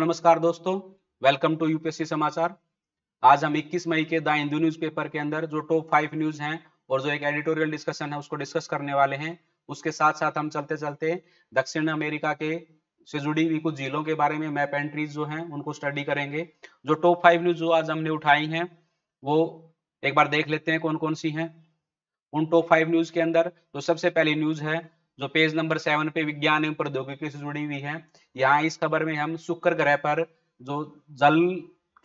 नमस्कार दोस्तों, welcome to UPSC समाचार। आज हम 21 मई के द हिंदू न्यूज़पेपर के अंदर जो टॉप 5 न्यूज हैं और जो एक एडिटोरियल डिस्कशन है उसको डिस्कस करने वाले हैं। उसके साथ साथ हम चलते चलते दक्षिण अमेरिका के से जुड़ी हुई कुछ झीलों के बारे में मैप एंट्रीज जो हैं उनको स्टडी करेंगे। जो टॉप 5 न्यूज जो आज हमने उठाई हैं वो एक बार देख लेते हैं कौन कौन सी हैं। उन टॉप 5 न्यूज के अंदर तो सबसे पहली न्यूज है जो पेज नंबर 7 पे विज्ञान एवं प्रौद्योगिकी से जुड़ी हुई है। यहाँ इस खबर में हम शुक्र ग्रह पर जो जल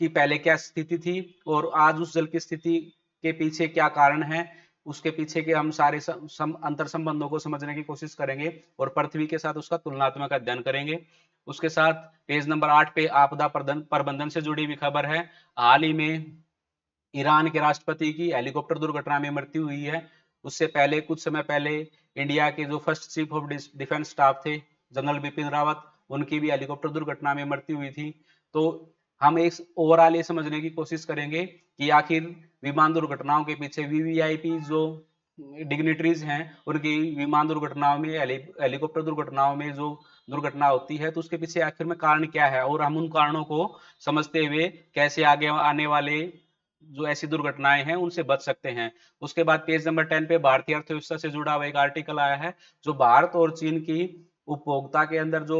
की पहले क्या स्थिति थी और आज उस जल की स्थिति के पीछे क्या कारण है, उसके पीछे के हम सारे अंतर संबंधों को समझने की कोशिश करेंगे और पृथ्वी के साथ उसका तुलनात्मक अध्ययन करेंगे। उसके साथ पेज नंबर 8 पे आपदा प्रबंधन से जुड़ी हुई खबर है। हाल ही में ईरान के राष्ट्रपति की हेलीकॉप्टर दुर्घटना में मृत्यु हुई है। उससे पहले कुछ समय पहले इंडिया के जो first chief of defence staff थे जनरल बिपिन रावत, उनकी भी हेलीकॉप्टर दुर्घटना में मृत्यु हुई थी। तो हम एक ओवरऑल ये समझने की कोशिश करेंगे कि आखिर विमान दुर्घटनाओं के पीछे वीवीआईपी जो डिग्निटरीज हैं उनकी विमान दुर्घटनाओं में हेलीकॉप्टर दुर्घटनाओं में जो दुर्घटना होती है तो उसके पीछे आखिर में कारण क्या है और हम उन कारणों को समझते हुए कैसे आगे आने वाले जो ऐसी दुर्घटनाएं हैं उनसे बच सकते हैं। उसके बाद पेज नंबर 10 पे भारतीय अर्थव्यवस्था से जुड़ा हुआ एक आर्टिकल आया है जो भारत और चीन की उपभोक्ता के अंदर जो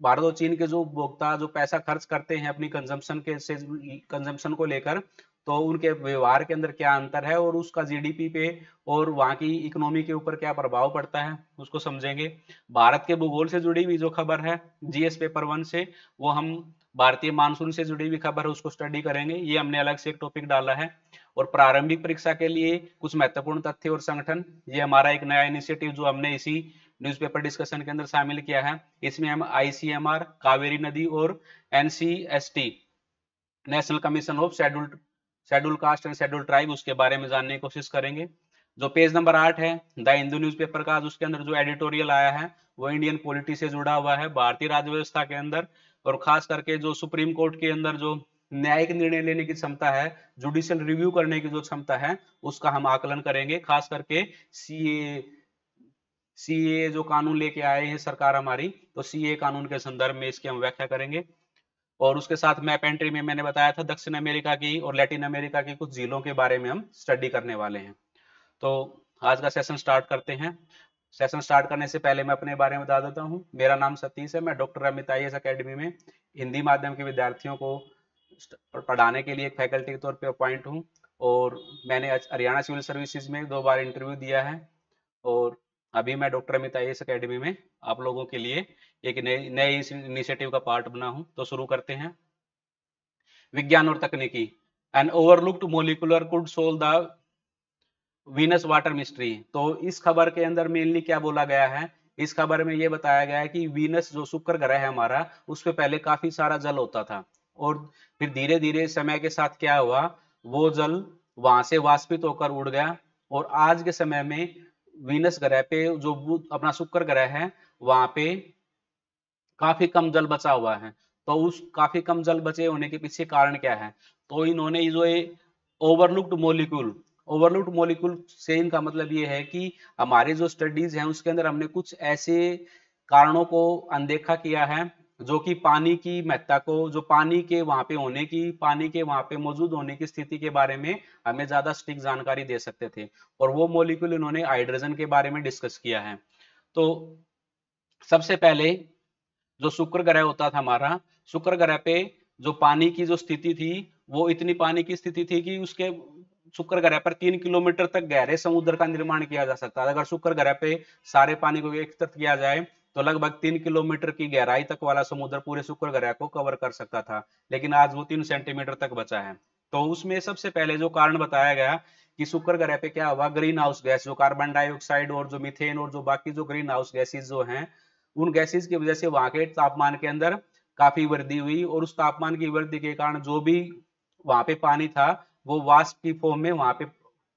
भारत और चीन के जो उपभोक्ता जो पैसा खर्च करते हैं अपनी कंजम्पशन को लेकर, तो उनके व्यवहार के अंदर क्या अंतर है और उसका जीडीपी पे और वहां की इकोनॉमी के ऊपर क्या प्रभाव पड़ता है उसको समझेंगे। भारत के भूगोल से जुड़ी हुई जो खबर है जीएस पेपर 1 से, वो हम भारतीय मानसून से जुड़ी हुई खबर है उसको स्टडी करेंगे। ये हमने अलग से एक टॉपिक डाला है। और प्रारंभिक परीक्षा के लिए कुछ महत्वपूर्ण तथ्य और संगठन, ये हमारा एक नया इनिशिएटिव जो हमने इसी न्यूज़पेपर डिस्कशन के अंदर शामिल किया है। इसमें हम आईसीएमआर, कावेरी नदी और ancestry national commission of schedule cast and schedule tribe उसके बारे में जानने की कोशिश करेंगे। जो पेज नंबर 8 है द हिंदू न्यूज़पेपर का, उसके अंदर जो एडिटोरियल आया है वो इंडियन पॉलिटी से जुड़ा हुआ है, भारतीय राज्य व्यवस्था के अंदर और खास करके जो सुप्रीम कोर्ट के अंदर जो न्यायिक निर्णय लेने की क्षमता है, जुडिशियल रिव्यू करने की जो क्षमता है उसका हम आकलन करेंगे। खास करके सीए जो कानून लेके आए हैं सरकार हमारी, तो सीए कानून के संदर्भ में इसकी हम व्याख्या करेंगे। और उसके साथ मैप एंट्री में मैंने बताया था दक्षिण अमेरिका की और लैटिन अमेरिका की कुछ झीलों के बारे में हम स्टडी करने वाले हैं। तो आज का सेशन स्टार्ट करते हैं। सेशन स्टार्ट करने से पहले मैं अपने बारे में बता देता हूँ। मेरा नाम सतीश है, मैं डॉक्टर अमित आईएएस अकेडमी में हिंदी माध्यम के विद्यार्थियों को पढ़ाने के लिए एक फैकल्टी के तौर पे अपॉइंट हूँ और मैंने हरियाणा सिविल सर्विसेज में 2 बार इंटरव्यू दिया है और अभी मैं डॉक्टर अमित आईएएस अकेडमी में आप लोगों के लिए एक नए इनिशिएटिव का पार्ट बना हूँ। तो शुरू करते हैं। विज्ञान और तकनीकी, an overlooked molecular could solve the Venus water mystery. तो इस खबर के अंदर मेनली क्या बोला गया है, इस खबर में ये बताया गया है कि वीनस जो शुक्र ग्रह है हमारा, उस पे पहले काफी सारा जल होता था और फिर धीरे धीरे समय के साथ क्या हुआ, वो जल वहां से वाष्पित होकर उड़ गया और आज के समय में वीनस ग्रह पे जो अपना शुक्र ग्रह है वहां पे काफी कम जल बचा हुआ है। तो उस काफी कम जल बचे होने के पीछे कारण क्या है, तो इन्होंने जो ओवरलुक्ड मॉलिक्यूल से इनका मतलब ये है कि हमारे जो स्टडीज हैं उसके अंदर हमने कुछ ऐसे कारणों को अनदेखा किया है जो कि पानी की महत्ता को, जो पानी के वहां पे होने की, पानी के वहां पे मौजूद होने की स्थिति के बारे में हमें ज्यादा सटीक जानकारी दे सकते थे और वो मॉलिक्यूल इन्होंने हाइड्रोजन के बारे में डिस्कस किया है। तो सबसे पहले जो शुक्र ग्रह होता था हमारा, शुक्र ग्रह पे जो पानी की जो स्थिति थी वो इतनी पानी की स्थिति थी कि उसके शुक्र ग्रह पर 3 किलोमीटर तक गहरे समुद्र का निर्माण किया जा सकता था। अगर शुक्र ग्रह पे सारे पानी को एकत्रित किया जाए तो लगभग 3 किलोमीटर की गहराई तक वाला समुद्र पूरे शुक्र ग्रह को कवर कर सकता था, लेकिन आज वो 3 सेंटीमीटर तक बचा है। तो उसमें सबसे पहले जो कारण बताया गया कि शुक्र ग्रह पे क्या हुआ, ग्रीन हाउस गैस जो कार्बन डाइऑक्साइड और जो मीथेन और जो बाकी जो ग्रीन हाउस गैसेज जो हैं, उन गैसेज की वजह से वहां के तापमान के अंदर काफी वृद्धि हुई और उस तापमान की वृद्धि के कारण जो भी वहां पे पानी था वो वाष्प की फॉर्म में वहां पे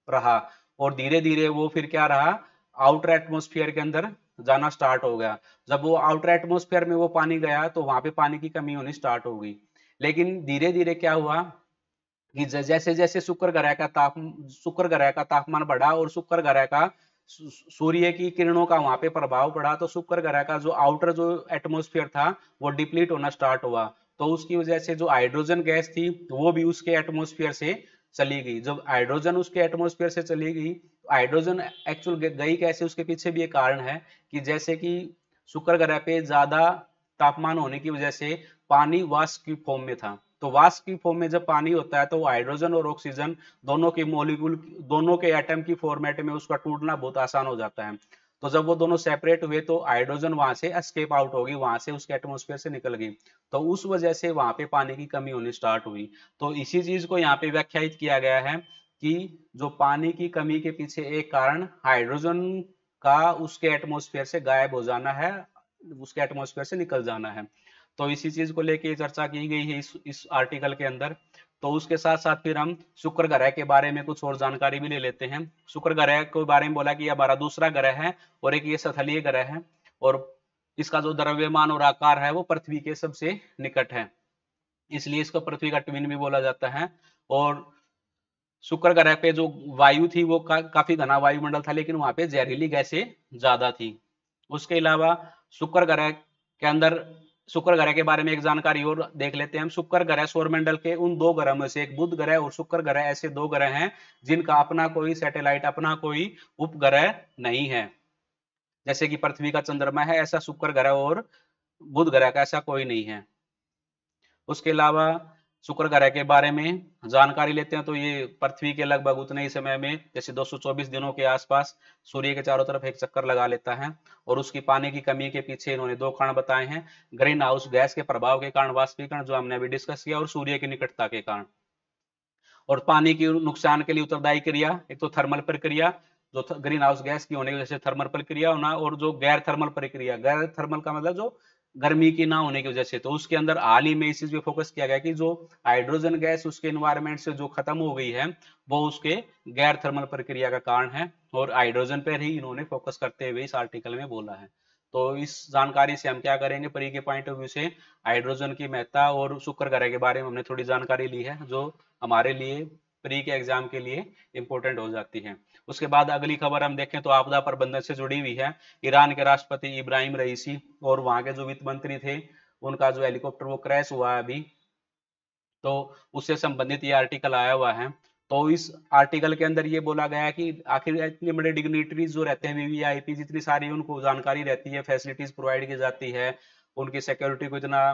रहा और धीरे धीरे वो फिर क्या रहा, आउटर एटमॉस्फेयर के अंदर जाना स्टार्ट हो गया। जब वो आउटर एटमॉस्फेयर में वो पानी गया तो वहां पे पानी की कमी होनी स्टार्ट हो गई। लेकिन धीरे धीरे क्या हुआ कि जैसे जैसे शुक्र ग्रह का तापमान बढ़ा और शुक्र ग्रह का सूर्य की किरणों का वहां पे प्रभाव पड़ा तो शुक्र ग्रह का जो आउटर जो एटमॉस्फेयर था वो डिप्लीट होना स्टार्ट हुआ तो उसकी वजह से जो हाइड्रोजन गैस थी वो भी उसके एटमॉस्फेयर से चली गई। जब हाइड्रोजन उसके एटमॉस्फेयर से चली गई, हाइड्रोजन एक्चुअल गई कैसे, उसके पीछे भी एक कारण है कि जैसे कि शुक्र ग्रह पे ज्यादा तापमान होने की वजह से पानी वाष्प की फॉर्म में था। तो वाष्प की फॉर्म में जब पानी होता है तो हाइड्रोजन और ऑक्सीजन दोनों के मॉलिक्यूल, दोनों के एटम की फॉर्मेट में उसका टूटना बहुत आसान हो जाता है। तो जब वो दोनों सेपरेट हुए तो हाइड्रोजन वहां से एस्केप आउट होगी, वहां से उसके एटमॉस्फेयर से निकल गई। तो उस वजह से वहां पे पानी की कमी होनी स्टार्ट हुई। तो इसी चीज को यहाँ पे व्याख्यायित किया गया है कि जो पानी की कमी के पीछे एक कारण हाइड्रोजन का उसके एटमॉस्फेयर से गायब हो जाना है, उसके एटमॉस्फेयर से निकल जाना है। तो इसी चीज को लेके चर्चा की गई है इस आर्टिकल के अंदर। तो उसके साथ साथ फिर हम शुक्र ग्रह के बारे में कुछ और जानकारी भी ले लेते हैं। शुक्र ग्रह के बारे में बोला कि हमारा दूसरा ग्रह है और एक ये स्थलीय ग्रह है, और इसका जो द्रव्यमान और आकार है वो पृथ्वी के सबसे निकट है, इसलिए इसको पृथ्वी का ट्विन भी बोला जाता है। और शुक्र ग्रह पे जो वायु थी वो काफी घना वायुमंडल था, लेकिन वहां पे जहरीली गैसें ज्यादा थी। उसके अलावा शुक्र ग्रह के अंदर, शुक्र ग्रह के बारे में एक जानकारी और देख लेते हैं हम। शुक्र ग्रह सौरमंडल के उन दो ग्रह में से, एक बुध ग्रह और शुक्र ग्रह, ऐसे दो ग्रह हैं जिनका अपना कोई सैटेलाइट, अपना कोई उपग्रह नहीं है। जैसे कि पृथ्वी का चंद्रमा है, ऐसा शुक्र ग्रह और बुध ग्रह का ऐसा कोई नहीं है। उसके अलावा शुक्र ग्रह के बारे में जानकारी लेते हैं तो ये पृथ्वी के लगभग उतने ही समय में, जैसे 224 दिनों के आसपास, सूर्य के चारों तरफ एक चक्कर लगा लेता है। और उसकी पानी की कमी के पीछे इन्होंने दो कारण बताए हैं, ग्रीन हाउस गैस के प्रभाव के कारण वाष्पीकरण, जो हमने अभी डिस्कस किया, और सूर्य की निकटता के कारण। और पानी की नुकसान के लिए उत्तरदायी क्रिया, एक तो थर्मल प्रक्रिया, जो ग्रीन हाउस गैस की होने की वजह से थर्मल प्रक्रिया होना, और जो गैर थर्मल प्रक्रिया, गैर थर्मल का मतलब जो गर्मी की ना होने की वजह से। तो उसके अंदर हाल ही में इस चीज पे फोकस किया गया कि जो हाइड्रोजन गैस उसके एनवायरमेंट से जो खत्म हो गई है वो उसके गैर थर्मल प्रक्रिया का कारण है, और हाइड्रोजन पर ही इन्होंने फोकस करते हुए इस आर्टिकल में बोला है। तो इस जानकारी से हम क्या करेंगे, परी के पॉइंट ऑफ व्यू से हाइड्रोजन की महत्ता और शुक्र ग्रह के बारे में हमने थोड़ी जानकारी ली है, जो हमारे लिए प्री के एग्जाम के लिए इंपॉर्टेंट हो जाती है। उसके बाद अगली खबर हम देखें तो आपदा प्रबंधन से जुड़ी हुई है। ईरान के राष्ट्रपति इब्राहिम रईसी और वहां के जो वित्त मंत्री थे, उनका जो हेलीकॉप्टर वो क्रैश हुआ है अभी, तो उससे संबंधित ये आर्टिकल आया हुआ है। तो इस आर्टिकल के अंदर ये बोला गया है कि आखिर इतने बड़े डिग्निटरीज जो रहते हैं, वीवीआईपी, जितनी सारी उनको जानकारी रहती है, फैसिलिटीज प्रोवाइड की जाती है, उनकी सिक्योरिटी को इतना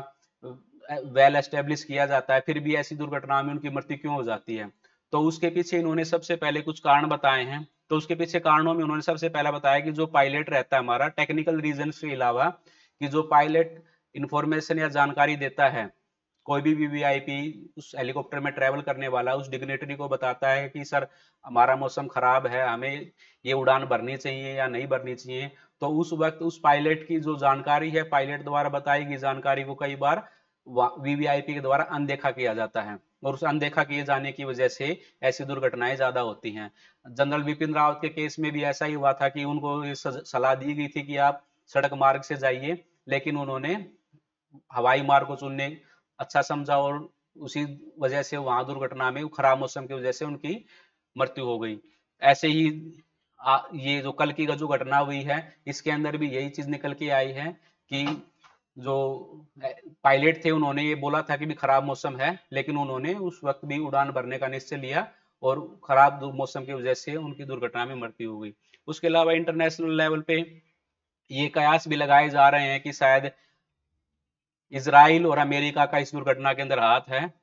वेल एस्टेब्लिश किया जाता है, फिर भी ऐसी दुर्घटनाओं में उनकी मृत्यु क्यों हो जाती है। तो उसके पीछे इन्होंने सबसे पहले कुछ कारण बताए हैं। तो उसके पीछे कारणों में उन्होंने सबसे पहला बताया कि जो पायलट रहता है हमारा, टेक्निकल रीजन के अलावा, कि जो पायलट इंफॉर्मेशन या जानकारी देता है, कोई भी वीवीआईपी उस हेलीकॉप्टर में ट्रेवल करने वाला उस डिग्नेटरी को बताता है कि सर हमारा मौसम खराब है, हमें ये उड़ान भरनी चाहिए या नहीं भरनी चाहिए, तो उस वक्त उस पायलट की जो जानकारी है, पायलट द्वारा बताई गई जानकारी को कई बार वीवीआईपी के द्वारा अनदेखा किया जाता है, और उस अनदेखा किए जाने की वजह से ऐसी दुर्घटनाएं ज्यादा होती हैं। जनरल बिपिन रावत के केस में भी ऐसा ही हुआ था कि उनको ये सलाह दी गई थी कि आप सड़क मार्ग से जाइए, लेकिन उन्होंने हवाई मार्ग को चुनने अच्छा समझा, और उसी वजह से वहां दुर्घटना में खराब मौसम की वजह से उनकी मृत्यु हो गई। ऐसे ही ये जो कल की जो घटना हुई है, इसके अंदर भी यही चीज निकल के आई है कि जो पायलट थे उन्होंने ये बोला था कि भी खराब मौसम है, लेकिन उन्होंने उस वक्त भी उड़ान भरने का निश्चय लिया, और खराब मौसम की वजह से उनकी दुर्घटना में मृत्यु हो गई। उसके अलावा इंटरनेशनल लेवल पे ये कयास भी लगाए जा रहे हैं कि शायद इजराइल और अमेरिका का इस दुर्घटना के अंदर हाथ है,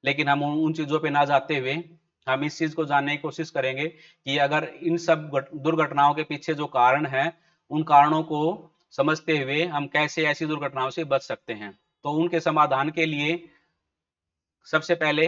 लेकिन हम उन चीजों पे ना जाते हुए हम इस चीज को जानने की कोशिश करेंगे कि अगर इन सब दुर्घटनाओं के पीछे जो कारण है, उन कारणों को समझते हुए हम कैसे ऐसी दुर्घटनाओं से बच सकते हैं। तो उनके समाधान के लिए सबसे पहले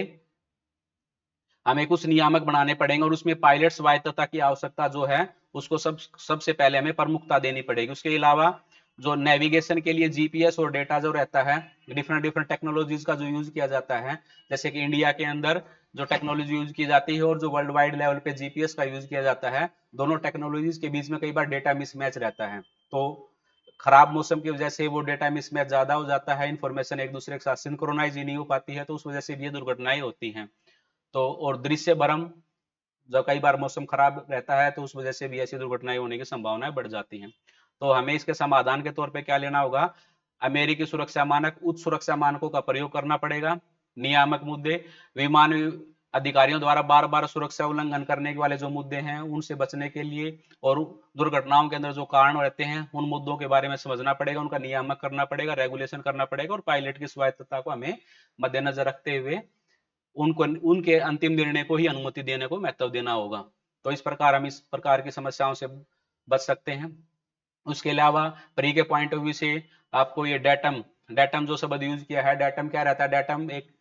हमें कुछ नियामक बनाने पड़ेंगे, और उसमें पायलट स्वायत्तता की आवश्यकता जो है उसको सबसे पहले हमें प्रमुखता देनी पड़ेगी। उसके अलावा जो नेविगेशन के लिए जीपीएस और डेटा जो रहता है, डिफरेंट डिफरेंट टेक्नोलॉजीज का जो यूज किया जाता है, जैसे कि इंडिया के अंदर जो टेक्नोलॉजी यूज की जाती है और जो वर्ल्ड वाइड लेवल पे जीपीएस का यूज किया जाता है, दोनों टेक्नोलॉजीज के बीच में कई बार डेटा मिसमैच रहता है। तो खराब मौसम की वजह से वो डेटा मिसमैच ज्यादा हो जाता है, इन्फॉर्मेशन एक दूसरे के साथ सिंक्रोनाइज ही नहीं हो पाती है, तो उस वजह से भी ये दुर्घटनाएं होती हैं। तो और दृश्य भरम, जब कई बार मौसम खराब रहता है तो उस वजह से भी ऐसी दुर्घटनाएं होने की संभावनाएं बढ़ जाती हैं। तो हमें इसके समाधान के तौर पे क्या लेना होगा, अमेरिकी सुरक्षा मानक, उच्च सुरक्षा मानकों का प्रयोग करना पड़ेगा। नियामक मुद्दे, विमान अधिकारियों द्वारा बार बार सुरक्षा उल्लंघन करने वाले जो मुद्दे हैं उनसे बचने के लिए, और दुर्घटनाओं के अंदर जो कारण रहते हैं उन मुद्दों के बारे में समझना पड़ेगा, उनका नियामक करना पड़ेगा, रेगुलेशन करना पड़ेगा, और पायलट की स्वायत्तता को हमें मद्देनजर रखते हुए उनको उनके अंतिम निर्णय को ही अनुमति देने को महत्व देना होगा। तो इस प्रकार हम इस प्रकार की समस्याओं से बच सकते हैं। उसके अलावा प्री के पॉइंट ऑफ व्यू से आपको ये डेटम डेटम जो शब्द यूज किया है, डेटम क्या रहता है? डेटम एक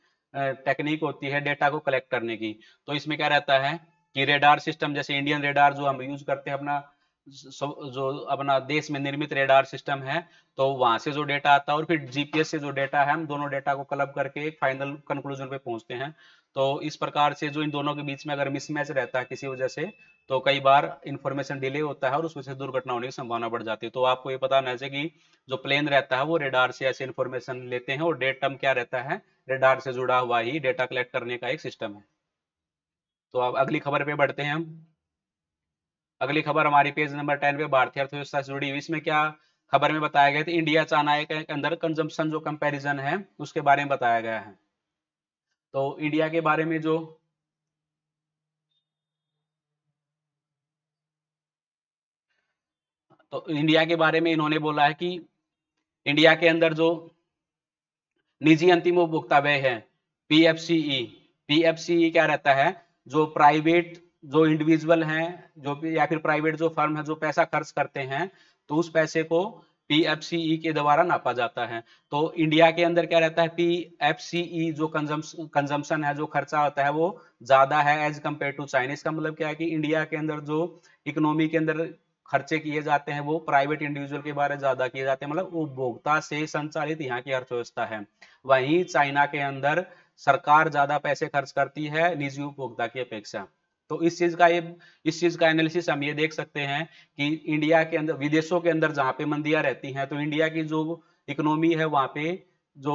टेक्निक होती है डेटा को कलेक्ट करने की। तो इसमें क्या रहता है कि रेडार सिस्टम, जैसे इंडियन रेडार जो हम यूज करते हैं अपना, जो अपना देश में निर्मित रेडार सिस्टम है, तो वहां से जो डेटा आता है और फिर जीपीएस से जो डेटा है, हम दोनों डेटा को क्लब करके एक फाइनल कंक्लूजन पे पहुंचते हैं। तो इस प्रकार से जो इन दोनों के बीच में अगर मिसमैच रहता है किसी वजह से, तो कई बार इंफॉर्मेशन डिले होता है और उस वजह से दुर्घटना होने की संभावना बढ़ जाती है। तो आपको ये पता होना चाहिए कि जो प्लेन रहता है वो रेडार से ऐसे इंफॉर्मेशन लेते हैं, और डेटम क्या रहता है? रेडार से जुड़ा हुआ ही डेटा कलेक्ट करने का एक सिस्टम है। तो अब अगली खबर पे बढ़ते हैं हम। अगली खबर हमारी पेज नंबर 10 पे भारतीय अर्थव्यवस्था से जुड़ी हुई। इसमें क्या खबर में बताया गया था? इंडिया चाइना के अंदर कंजम्पशन जो कंपैरिजन है उसके बारे में बताया गया है। तो इंडिया के बारे में जो तो इंडिया के बारे में इन्होंने बोला है कि इंडिया के अंदर जो निजी अंतिम उपभोक्ता व्यय है, पीएफसीई, पीएफसीई क्या रहता है? जो प्राइवेट जो इंडिविजुअल हैं, जो या फिर प्राइवेट जो फर्म है जो पैसा खर्च करते हैं, तो उस पैसे को पीएफसीई के द्वारा नापा जाता है। तो इंडिया के अंदर क्या रहता है? पीएफसीई जो कंजम्पशन है, जो खर्चा होता है, वो ज्यादा है एज कंपेयर टू चाइना। इसका मतलब क्या है कि इंडिया के अंदर जो इकोनॉमी के अंदर खर्चे किए जाते हैं वो प्राइवेट इंडिविजुअल के बारे ज्यादा किए जाते हैं, मतलब उपभोक्ता से संचालित यहाँ की अर्थव्यवस्था है। वहीं चाइना के अंदर सरकार ज्यादा पैसे खर्च करती है निजी उपभोक्ता की अपेक्षा। तो इस चीज का एनालिसिस हम ये देख सकते हैं कि इंडिया के अंदर, विदेशों के अंदर जहां पे मंदियां रहती हैं, तो इंडिया की जो इकोनॉमी है वहां पे जो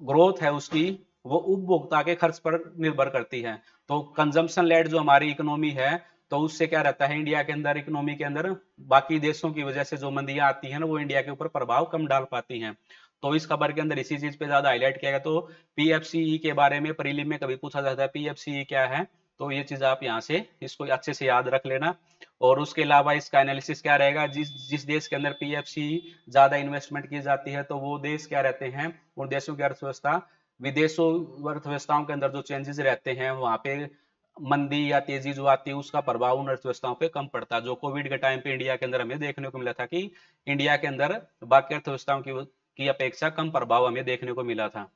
ग्रोथ है उसकी, वो उपभोक्ता के खर्च पर निर्भर करती है। तो कंजम्पशन लेड जो हमारी इकोनॉमी है, तो उससे क्या रहता है इंडिया के अंदर इकोनॉमी के अंदर बाकी देशों की वजह से जो मंदियां आती हैं ना, वो इंडिया के ऊपर प्रभाव कम डाल पाती हैं। तो इस खबर के अंदर इसी चीज पे ज्यादा हाईलाइट किया गया। तो पीएफसीई के बारे में प्रीलिम में कभी पूछा जाता है पीएफसीई क्या है, तो ये चीज आप यहाँ से इसको अच्छे से याद रख लेना। और उसके अलावा इसका एनालिसिस क्या रहेगा? जिस जिस देश के अंदर पीएफसीई ज्यादा इन्वेस्टमेंट की जाती है, तो वो देश क्या रहते हैं? उन देशों की अर्थव्यवस्था, विदेशों अर्थव्यवस्थाओं के अंदर जो चेंजेस रहते हैं वहां पे मंदी या तेजी जो आती है उसका प्रभाव उन अर्थव्यवस्थाओं पे कम पड़ता है। जो कोविड के टाइम पे इंडिया के अंदर हमें देखने को मिला था कि इंडिया के अंदर बाकी अर्थव्यवस्थाओं की अपेक्षा कम प्रभाव हमें देखने को मिला था।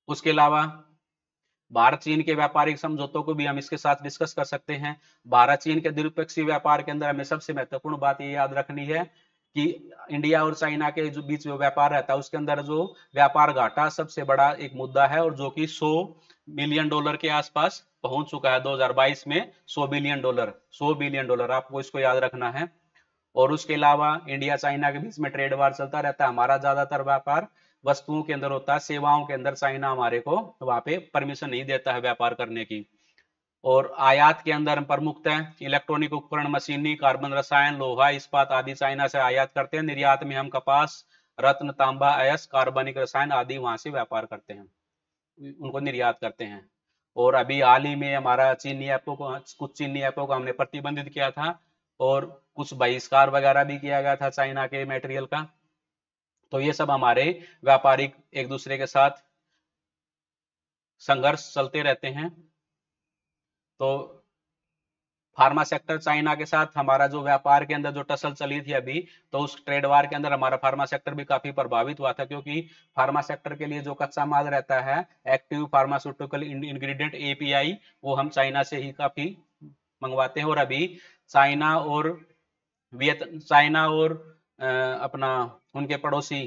उसके अलावा भारत चीन के व्यापारिक समझौतों को भी हम इसके साथ डिस्कस कर सकते हैं। भारत चीन के द्विपक्षीय व्यापार के अंदर हमें सबसे महत्वपूर्ण बात ये याद रखनी है कि इंडिया और चाइना के जो बीच में व्यापार रहता है उसके अंदर जो व्यापार घाटा सबसे बड़ा एक मुद्दा है, और जो कि 100 बिलियन डॉलर के आसपास पहुंच चुका है 2022 में। 100 बिलियन डॉलर आपको इसको याद रखना है। और उसके अलावा इंडिया चाइना के बीच में ट्रेड वार चलता रहता है। हमारा ज्यादातर व्यापार वस्तुओं के अंदर होता है, सेवाओं के अंदर चाइना हमारे को वहां पे परमिशन नहीं देता है व्यापार करने की। और आयात के अंदर हम प्रमुखतः इलेक्ट्रॉनिक उपकरण, मशीनरी, कार्बन, रसायन, लोहा, इस्पात आदि चाइना से आयात करते हैं। निर्यात में हम कपास, रत्न, तांबा, अयस्क, कार्बनिक रसायन आदि वहां से व्यापार करते हैं, उनको निर्यात करते हैं। और अभी हाल ही में हमारा चीनी ऐपों को, कुछ चीनी ऐपों को हमने प्रतिबंधित किया था, और कुछ बहिष्कार वगैरह भी किया गया था चाइना के मटेरियल का। तो ये सब हमारे व्यापारिक एक दूसरे के साथ संघर्ष चलते रहते हैं। तो फार्मा सेक्टर चाइना के साथ हमारा जो व्यापार के अंदर जो टसल चली थी अभी, तो उस ट्रेड वार के अंदर हमारा फार्मा सेक्टर भी काफी प्रभावित हुआ था, क्योंकि फार्मा सेक्टर के लिए जो कच्चा माल रहता है, एक्टिव फार्मास्यूटिकल इंग्रेडिएंट एपीआई, वो हम चाइना से ही काफी मंगवाते हैं। और अभी चाइना और चाइना और अपना उनके पड़ोसी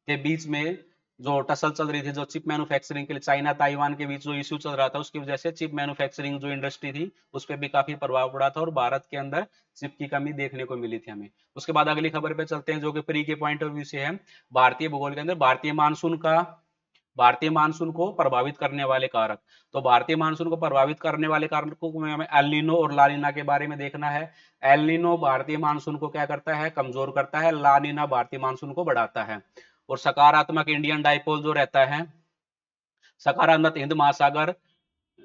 के बीच में जो टसल चल रही थी, जो चिप मैन्युफैक्चरिंग के लिए चाइना ताइवान के बीच जो इश्यू चल रहा था, उसकी वजह से चिप मैन्युफैक्चरिंग जो इंडस्ट्री थी उस पर भी काफी प्रभाव पड़ा था, और भारत के अंदर चिप की कमी देखने को मिली थी हमें। उसके बाद अगली खबर पे चलते हैं जो कि प्री के पॉइंट ऑफ व्यू से है। भारतीय भूगोल के अंदर भारतीय मानसून का भारतीय मानसून को प्रभावित करने वाले कारक। तो भारतीय मानसून को प्रभावित करने वाले कारकों को हमें एल नीनो और ला नीना के बारे में देखना है। एल नीनो भारतीय मानसून को क्या करता है, कमजोर करता है। ला नीना भारतीय मानसून को बढ़ाता है। और सकारात्मक इंडियन डाइपोल जो रहता है, सकारात्मक हिंद महासागर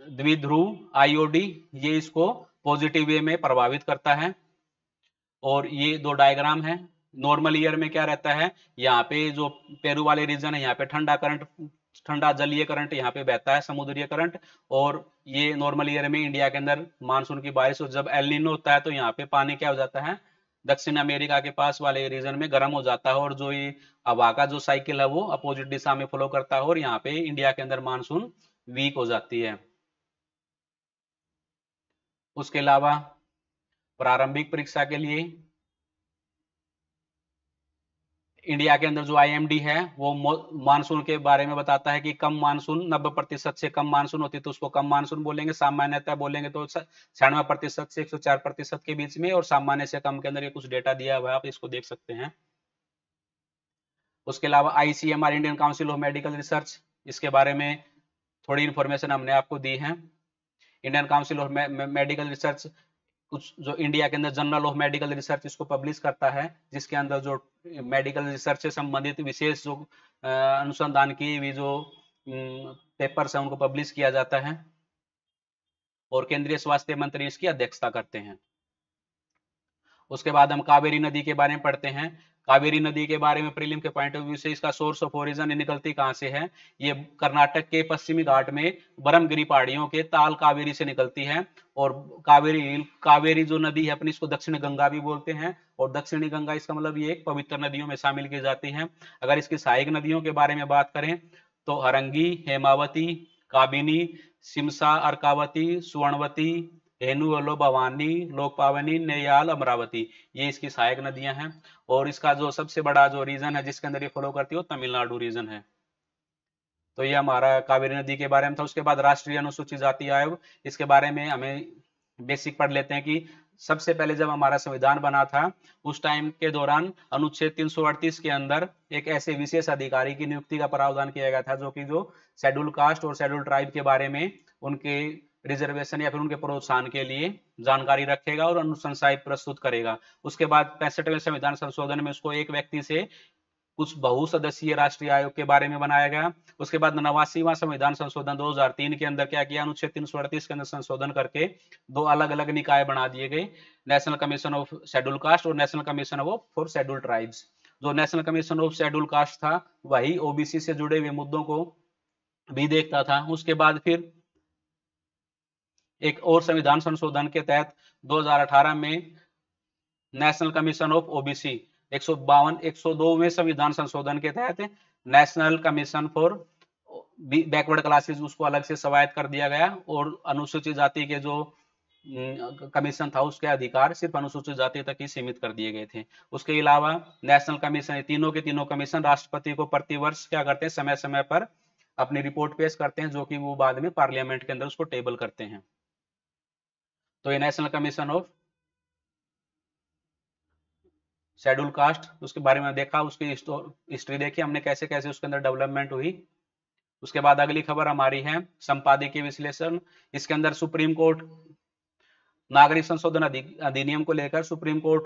द्विध्रुव आईओडी, ये इसको पॉजिटिव वे में प्रभावित करता है। और ये दो डायग्राम है। नॉर्मल ईयर में क्या रहता है, यहाँ पे जो पेरू वाले रीजन है, यहाँ पे ठंडा करंट, ठंडा जलीय करंट यहाँ पे बहता है, समुद्रीय करंट। और ये नॉर्मल ईयर में इंडिया के अंदर मानसून की बारिश, और जब एल नीनो होता है तो यहाँ पे पानी क्या हो जाता है, दक्षिण अमेरिका के पास वाले रीजन में गर्म हो जाता है, और जो ये हवा का जो साइकिल है वो अपोजिट दिशा में फ्लो करता है, और यहाँ पे इंडिया के अंदर मानसून वीक हो जाती है। उसके अलावा प्रारंभिक परीक्षा के लिए इंडिया के अंदर जो आईएमडी है वो मानसून के बारे में बताता है कि कम मानसून 90% से कम मानसून होती है तो उसको कम मानसून बोलेंगे। सामान्यतः बोलेंगे तो 96% से 104% के बीच में, और सामान्य से कम के अंदर ये कुछ डेटा दिया हुआ है, आप इसको देख सकते हैं। उसके अलावा ICMR, Indian council of medical research, इसके बारे में थोड़ी इंफॉर्मेशन हमने आपको दी है। Indian council of medical research कुछ जो इंडिया के अंदर जर्नल ऑफ मेडिकल रिसर्च इसको पब्लिश करता है, जिसके अंदर जो मेडिकल रिसर्च से संबंधित विशेष जो अनुसंधान की भी जो पेपर्स हैं उनको पब्लिश किया जाता है, और केंद्रीय स्वास्थ्य मंत्री इसकी अध्यक्षता करते हैं। उसके बाद हम कावेरी नदी के बारे में पढ़ते हैं। कावेरी नदी के बारे में प्रीलिम के पॉइंट ऑफ व्यू से इसका सोर्स ऑफ ओरिजिन निकलती कहां से है, ये कर्नाटक के पश्चिमी घाट में ब्रह्मगिरी पहाड़ियों के ताल कावेरी से निकलती है। और कावेरी जो नदी है अपनी, इसको दक्षिण गंगा भी बोलते हैं, और दक्षिणी गंगा इसका मतलब ये एक पवित्र नदियों में शामिल की जाती है। अगर इसकी सहायक नदियों के बारे में बात करें तो हरंगी, हेमावती, काबिनी, सिमसा, अर्कावती, सुवर्णवती, हेनु, भवानी, लोकपावनी, नेयाल, अमरावती, ये इसकी सहायक नदियां हैं। और इसका जो सबसे बड़ा जो रीजन है जिसके अंदर ये फ्लो करती है वो तमिलनाडु रीजन है। तो ये हमारा कावेरी नदी के बारे में था। उसके बाद राष्ट्रीय अनुसूचित जाति आयोग, इसके बारे में हमें बेसिक पढ़ लेते हैं कि सबसे पहले जब हमारा संविधान बना था उस टाइम के दौरान अनुच्छेद 338 के अंदर एक ऐसे विशेष अधिकारी की नियुक्ति का प्रावधान किया गया था, जो कि जो शेड्यूल कास्ट और शेड्यूल ट्राइब के बारे में, उनके रिजर्वेशन या फिर उनके प्रोत्साहन के लिए जानकारी रखेगा और अनुशंसाएं प्रस्तुत करेगा। उसके बाद 65वें संविधान संशोधन में उसको एक व्यक्ति से कुछ बहुसदस्यीय राष्ट्रीय आयोग के बारे में बनाया गया। उसके बाद 89वां संविधान संशोधन 2003 के अंदर क्या किया, अनुच्छेद 338 के अंदर संशोधन करके दो अलग अलग निकाय बना दिए गए, national commission of schedule caste और national commission of for schedule tribes. जो national commission of schedule caste था वही ओबीसी से जुड़े हुए मुद्दों को भी देखता था। उसके बाद फिर एक और संविधान संशोधन के तहत 2018 में नेशनल कमीशन ऑफ ओबीसी 102वें संविधान संशोधन के तहत national commission for backward classes उसको अलग से स्वायत्त कर दिया गया, और अनुसूचित जाति के जो कमीशन था उसके अधिकार सिर्फ अनुसूचित जाति तक ही सीमित कर दिए गए थे। उसके अलावा नेशनल कमीशन, तीनों के तीनों कमीशन राष्ट्रपति को प्रतिवर्ष क्या करते हैं, समय समय पर अपनी रिपोर्ट पेश करते हैं, जो कि वो बाद में पार्लियामेंट के अंदर उसको टेबल करते हैं। तो ये national commission of schedule cast, उसके बारे में देखा, उसकी हिस्ट्री देखी हमने कैसे कैसे उसके अंदर डेवलपमेंट हुई। उसके बाद अगली खबर हमारी है संपादकीय विश्लेषण। इसके अंदर सुप्रीम कोर्ट नागरिक संशोधन अधिनियम को लेकर सुप्रीम कोर्ट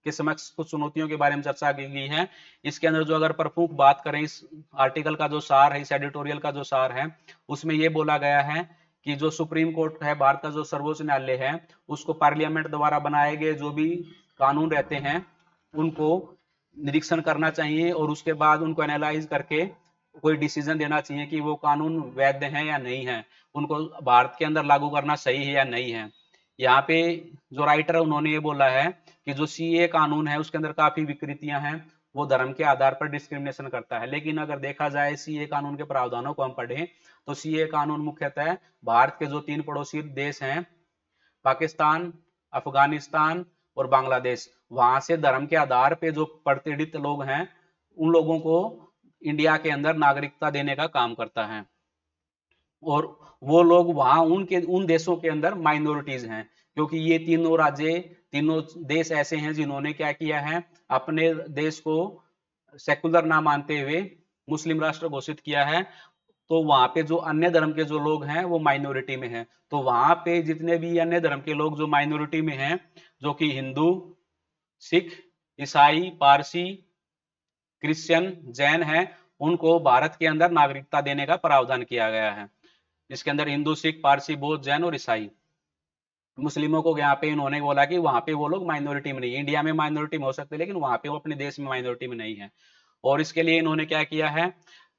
के समक्ष कुछ चुनौतियों के बारे में चर्चा की गई है। इसके अंदर जो अगर प्रमुख बात करें, इस आर्टिकल का जो सार है, इस एडिटोरियल का जो सार है, उसमें यह बोला गया है कि जो सुप्रीम कोर्ट है, भारत का जो सर्वोच्च न्यायालय है, उसको पार्लियामेंट द्वारा बनाए गए जो भी कानून रहते हैं उनको निरीक्षण करना चाहिए, और उसके बाद उनको एनालाइज करके कोई डिसीजन देना चाहिए कि वो कानून वैध है या नहीं है, उनको भारत के अंदर लागू करना सही है या नहीं है। यहाँ पे जो राइटर है उन्होंने ये बोला है कि जो सीए कानून है उसके अंदर काफी विकृतियां हैं, वो धर्म के आधार पर डिस्क्रिमिनेशन करता है। लेकिन अगर देखा जाए सीए कानून के प्रावधानों को हम पढ़ें तो सीए कानून मुख्यतः भारत के जो 3 पड़ोसी देश हैं, पाकिस्तान, अफगानिस्तान और बांग्लादेश, वहां से धर्म के आधार पे जो प्रतिष्ठित लोग हैं उन लोगों को इंडिया के अंदर नागरिकता देने का काम करता है, और वो लोग वहां उन देशों के अंदर माइनॉरिटीज हैं, क्योंकि ये तीनों राज्य, तीनों देश ऐसे हैं जिन्होंने क्या किया है, अपने देश को सेकुलर ना मानते हुए मुस्लिम राष्ट्र घोषित किया है, तो वहां पे जो अन्य धर्म के जो लोग हैं वो माइनॉरिटी में हैं। तो वहां पे जितने भी अन्य धर्म के लोग जो माइनॉरिटी में हैं, जो कि हिंदू, सिख, ईसाई, पारसी, क्रिश्चियन, जैन हैं, उनको भारत के अंदर नागरिकता देने का प्रावधान किया गया है। इसके अंदर हिंदू, सिख, पारसी, बौद्ध, जैन और ईसाई। मुस्लिमों को यहाँ पे इन्होंने बोला कि वहां पे वो लोग माइनॉरिटी में नहीं, इंडिया में माइनॉरिटी में हो सकते हैं लेकिन वहां पे वो अपने देश में माइनॉरिटी में नहीं है। और इसके लिए इन्होंने क्या किया है,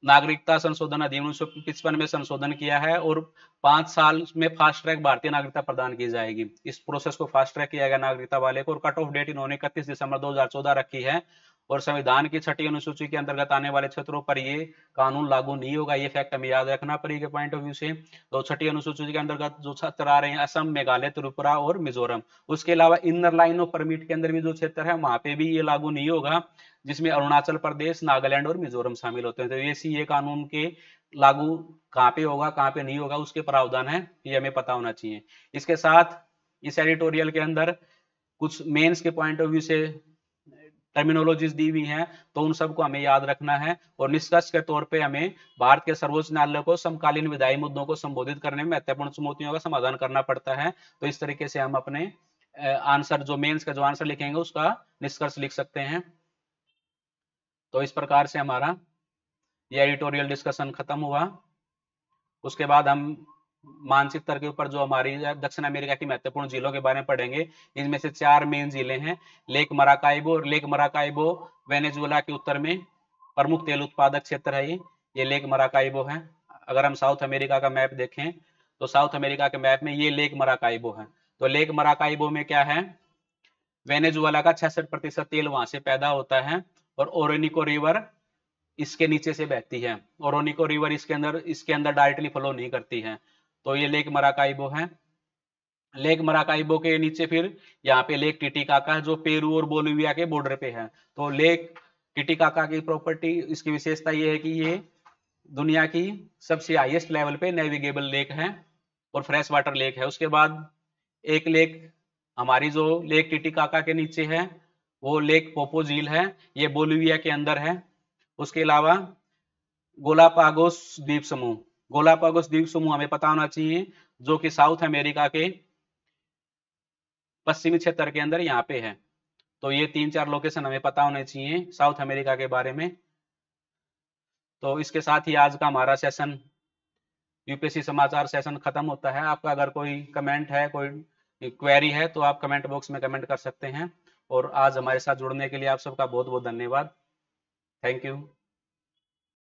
नागरिकता संशोधन अधिनियम 1955 में संशोधन किया है और 5 साल में फास्ट ट्रैक भारतीय नागरिकता प्रदान की जाएगी। इस प्रोसेस को फास्ट ट्रैक किया गया नागरिकता वाले को, और कट ऑफ डेट इन्होंने 31 दिसंबर 2014 रखी है। और संविधान की 6ठी अनुसूची के अंतर्गत आने वाले क्षेत्रों पर ये कानून लागू नहीं होगा। ये फैक्ट हमें याद रखना पड़ेगा पॉइंट ऑफ व्यू से। तो 6ठी अनुसूची के अंतर्गत जो क्षेत्र आ रहे हैं, असम, मेघालय, त्रिपुरा और मिजोरम, उसके अलावा इनर लाइन ऑफ परमिट के अंदर भी जो क्षेत्र है वहां पे भी ये लागू नहीं होगा, जिसमें अरुणाचल प्रदेश, नागालैंड और मिजोरम शामिल होते हैं। तो ये सी कानून के लागू कहाँ पे होगा, कहाँ पे नहीं होगा, उसके प्रावधान है, ये हमें पता होना चाहिए। इसके साथ इस एडिटोरियल के अंदर कुछ मेंस के पॉइंट ऑफ व्यू से टर्मिनोलॉजीज दी हुई हैं, तो उन सबको हमें याद रखना है। और निष्कर्ष के तौर पे हमें भारत के सर्वोच्च न्यायालय को समकालीन विधायी मुद्दों को संबोधित करने में महत्वपूर्ण चुनौतियों का समाधान करना पड़ता है। तो इस तरीके से हम अपने आंसर, जो मेंस का जो आंसर लिखेंगे उसका निष्कर्ष लिख सकते हैं। तो इस प्रकार से हमारा ये एडिटोरियल डिस्कशन खत्म हुआ। उसके बाद हम मानसिक स्तर के ऊपर जो हमारी दक्षिण अमेरिका की महत्वपूर्ण झीलों के बारे में पढ़ेंगे। इनमें से 4 मेन झीलें हैं, lake Maracaibo. Lake Maracaibo Venezuela के उत्तर में प्रमुख तेल उत्पादक क्षेत्र है। ये लेक मराकाइबो है। अगर हम साउथ अमेरिका का मैप देखें तो साउथ अमेरिका के मैप में ये लेक मराकाइबो है। तो लेक मराकाइबो में क्या है, वेनेजुएला का 66% तेल वहां से पैदा होता है, और ओरोनिको रिवर इसके नीचे से बहती है। ओरोनिको रिवर इसके अंदर डायरेक्टली फ्लो नहीं करती है। तो ये लेक मराकाइबो है। लेक मराकाइबो के नीचे फिर यहाँ पे लेक टिटिकाका है, जो पेरू और बोलिविया के बॉर्डर पे है। तो लेक टिटिकाका की प्रॉपर्टी, इसकी विशेषता ये है कि ये दुनिया की सबसे हाईएस्ट लेवल पे नेविगेबल लेक है और फ्रेश वाटर लेक है। उसके बाद एक लेक हमारी जो लेक टिटिकाका के नीचे है वो लेक पोपो झील है, ये बोलिविया के अंदर है। उसके अलावा गोलापागोस द्वीप समूह, गोलापागोस द्वीप समूह हमें पता होना चाहिए, जो कि साउथ अमेरिका के पश्चिमी क्षेत्र के अंदर यहाँ पे है। तो ये 3-4 लोकेशन हमें पता होने चाहिए साउथ अमेरिका के बारे में। तो इसके साथ ही आज का हमारा सेशन, यूपीएससी समाचार सेशन खत्म होता है। आपका अगर कोई कमेंट है, कोई क्वेरी है, तो आप कमेंट बॉक्स में कमेंट कर सकते हैं। और आज हमारे साथ जुड़ने के लिए आप सबका बहुत बहुत धन्यवाद। Thank you.